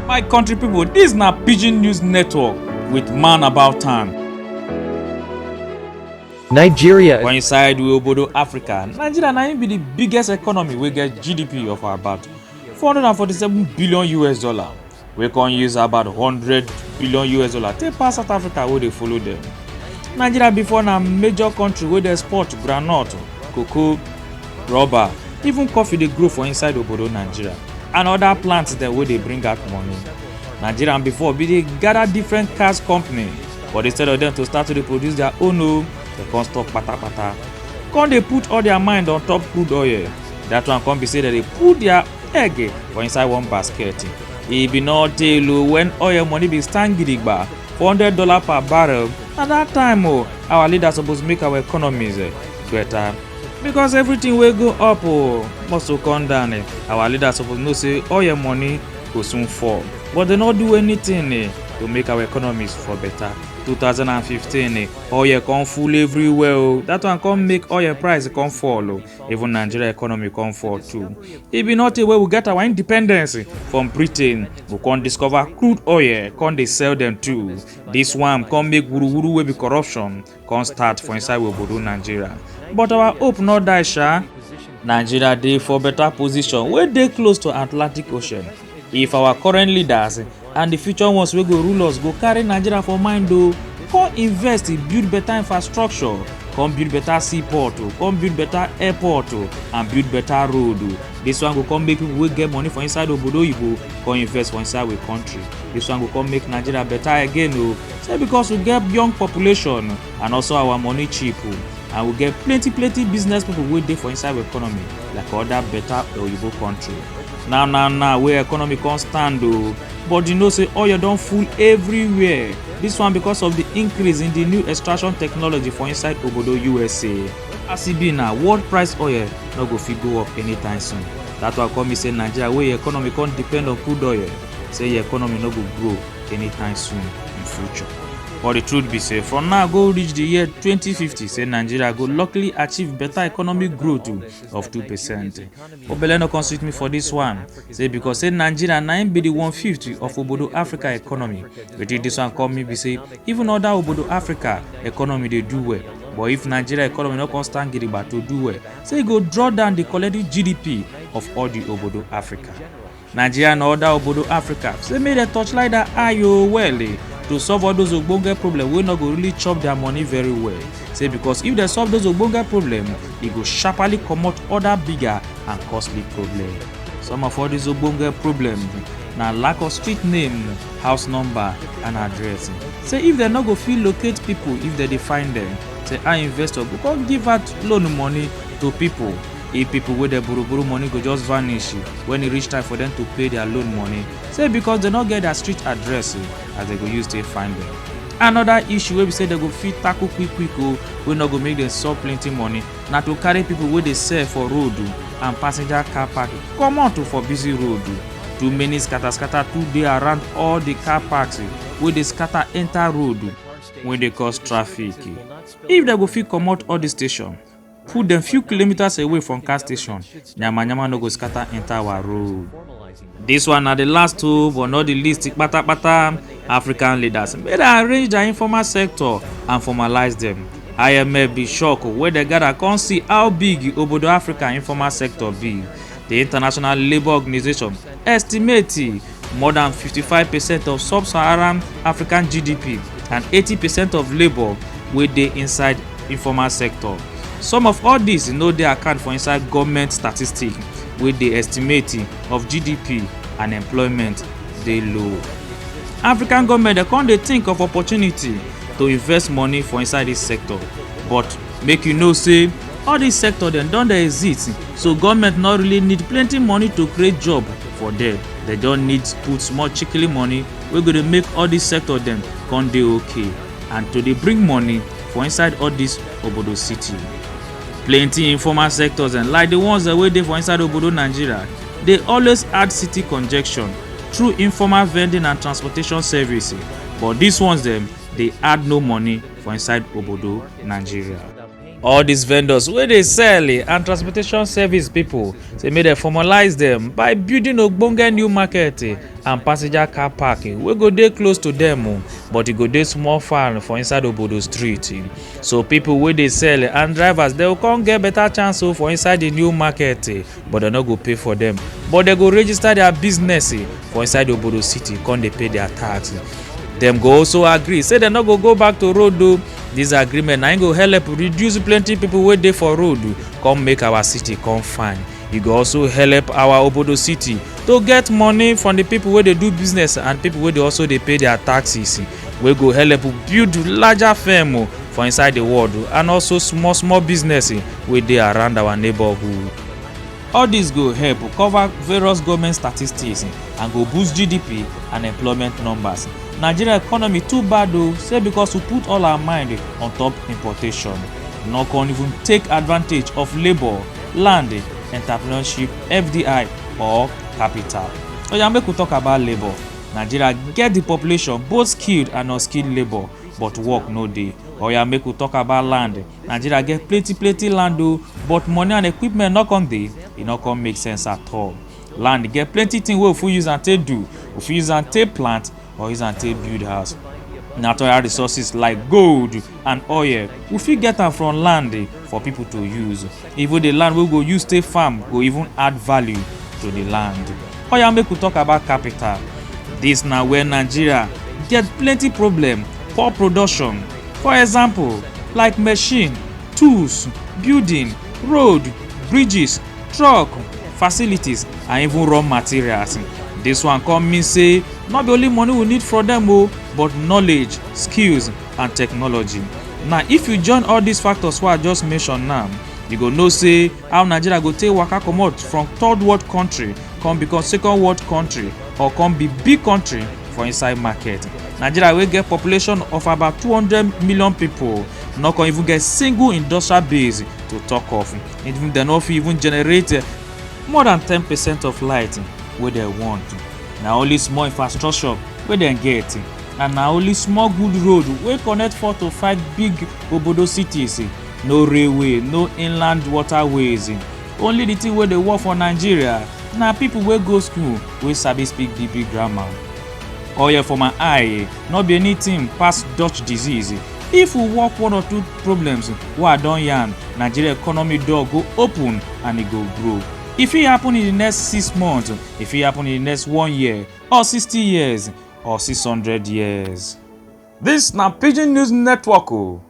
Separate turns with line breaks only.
My country people, this na Pidgin News Network with Man About Town.
Nigeria
For inside we obodo Africa, Nigeria na im be the biggest economy wey get GDP of about $447 billion US. We can use about $100 billion US take pass South Africa wey dey follow them. Nigeria before na major country wey dey export groundnut, cocoa, rubber, even coffee dey grow for inside obodo Nigeria and other plants dem wey dey bring out money. Nigeria before be dey gather different cars company, but instead of them to start to dey produce their own dem come stop patapata. Come dey put all their mind on top crude oil. That one come be say dem dey put their egg for inside one basket. E be not tell when oil money be stand gidigba for $100 per barrel. At that time our leaders suppose make our economies better. Because everything wey go up must to come down. Our leaders suppose know say oil money go soon fall, but they no do anything to make our economies for better. 2015 oil come full everywhere. That one come make oil price come fall. Even Nigeria economy come fall too. E be not a way we get our independence from Britain. We come discover crude oil, come dey sell them too. This one come make wuruwuru wey be corruption come start for inside obodo Nigeria. But our hope not die sha. Nigeria dey for better position wey dey close to Atlantic Ocean. If our current leaders and the future ones wey go rule us go carry Nigeria for mind come invest in build better infrastructure, come build better seaport, come build better airport and build better road. This one go come make people wey get money for inside obodo oyibo come invest for inside we country. This one go come make Nigeria better again say because we get young population and also our money cheap and we get plenty business people wey dey for inside we economy like other better oyibo country. Now where economy come stand but you know say oil don full everywhere. This one because of the increase in the new extraction technology for inside obodo USA. As e be now, world price oil no go fit go up anytime soon. That one come be say Nigeria where economy come depend on crude oil, say your economy no go grow anytime soon in future. But the truth be say from now go reach the year 2050, say Nigeria go luckily achieve better economic growth of 2%. Obele no consider me for this one. Say because say Nigeria na im be the 1/5 of obodo Africa economy. But this one come me be say even other obodo Africa economy dey do well. But if Nigeria economy no come stand gidigba to do well, say e go draw down the collective GDP of all the obodo Africa. Nigeria and other obodo Africa say make dem touchlight that eye well to solve all those ogbonge problems wey no go really chop their money very well. Say because if they solve those ogbonge problems, e go sharply comot other bigger and costly problems. Some of all these ogbonge problems na lack of street name, house number and address. Say if they no go fit locate people if they dey find them, say our investor go come give out loan money to people. If people wey dey borrow money go just vanish when e reach time for them to pay their loan money, say because they no get their street address as they go use to find them. Another issue wey be say they go fit tackle quick wey no go make them solve plenty money na to carry people wey dey sell for road and passenger car park comot for busy road. Too many scatter too dey around all the car parks wey dey scatter enter road wey dey cause traffic. If they go fit comot all the station, put them few kilometers away from car station, nyama no go scatter enter our road. This one na the last but not the least kpata African leaders may they arrange their informal sector and formalize them. IMF be shocked where they gather come see how big obodo Africa informal sector be. The International Labour Organization estimates more than 55% of sub-Saharan African GDP and 80% of labor wey dey inside informal sector. Some of all this no dey account for inside government statistics wey dey estimate of GDP and employment dey low. African government dey come dey think of opportunity to invest money for inside this sector, but make you know say all this sector dem don dey exist, so government no really need plenty money to create job for them. They don need put small chickly money wey go dey make all this sector dem come dey okay and to dey bring money for inside all this obodo city. Plenty informal sectors and like the ones that wey dey for inside obodo Nigeria, they always add city congestion through informal vending and transportation services. But these ones them they add no money for inside obodo Nigeria. All these vendors wey dey sell and transportation service people say make dem formalize dem by building ogbonge new market and passenger car park wey go dey close to dem but e go dey small far for inside obodo street. So people wey dey sell and drivers dem go come get better chance for inside the new market but dem no go pay for dem, but dem go register their business for inside obodo city come dey pay their tax. Dem go also agree say dem no go back to road o. This agreement na im go help reduce plenty people wey dey for road come make our city come fine. E go also help our obodo city to get money from the people wey dey do business and people wey dey also dey pay their taxes, wey go help build larger firm for inside the world and also small business wey dey around our neighborhood. All this go help cover various government statistics and go boost GDP and employment numbers. Nigeria economy too bad o, say because we put all our mind on top importation, no can even take advantage of labor, land, entrepreneurship, FDI or capital. Oya make we talk about labor. Nigeria get the population, both skilled and unskilled labor, but work no dey. Oya make we talk about land. Nigeria get plenty land o, but money and equipment no come dey. E no come make sense at all. Land get plenty things wey we fit use am take do. We fit use am take plant or use am take build house. Natural resources like gold and oil, we fit get am from land for people to use. Even the land wey we go use take farm go even add value to the land. Oya make we talk about capital. This na where Nigeria get plenty problem, poor production. For example, like machine, tools, building, road, bridges, truck, facilities and even raw materials. This one come mean say not be only money we need from them but knowledge, skills and technology. Now if you join all these factors wey I just mention now, you go know say how Nigeria go take waka comot from third world country come become second world country or come be big country for inside market. Nigeria wey get population of about 200 million people no can even get single industrial base to talk of. Even dem no fit even generate more than 10% of light wey dem want. Na only small infrastructure wey dem get and na only small good road wey connect 4 to 5 big obodo cities. No railway, no inland waterways. Only the thing wey dey work for Nigeria na people wey go school wey sabi speak big grammar. Oil for my eye no be anything pass Dutch disease. If we work 1 or 2 problems wey I don yarn, Nigeria economy door go open and e go grow. E fit happen in the next 6 months, e fit happen in the next 1 year or 60 years or 600 years. This na Pidgin News Network o.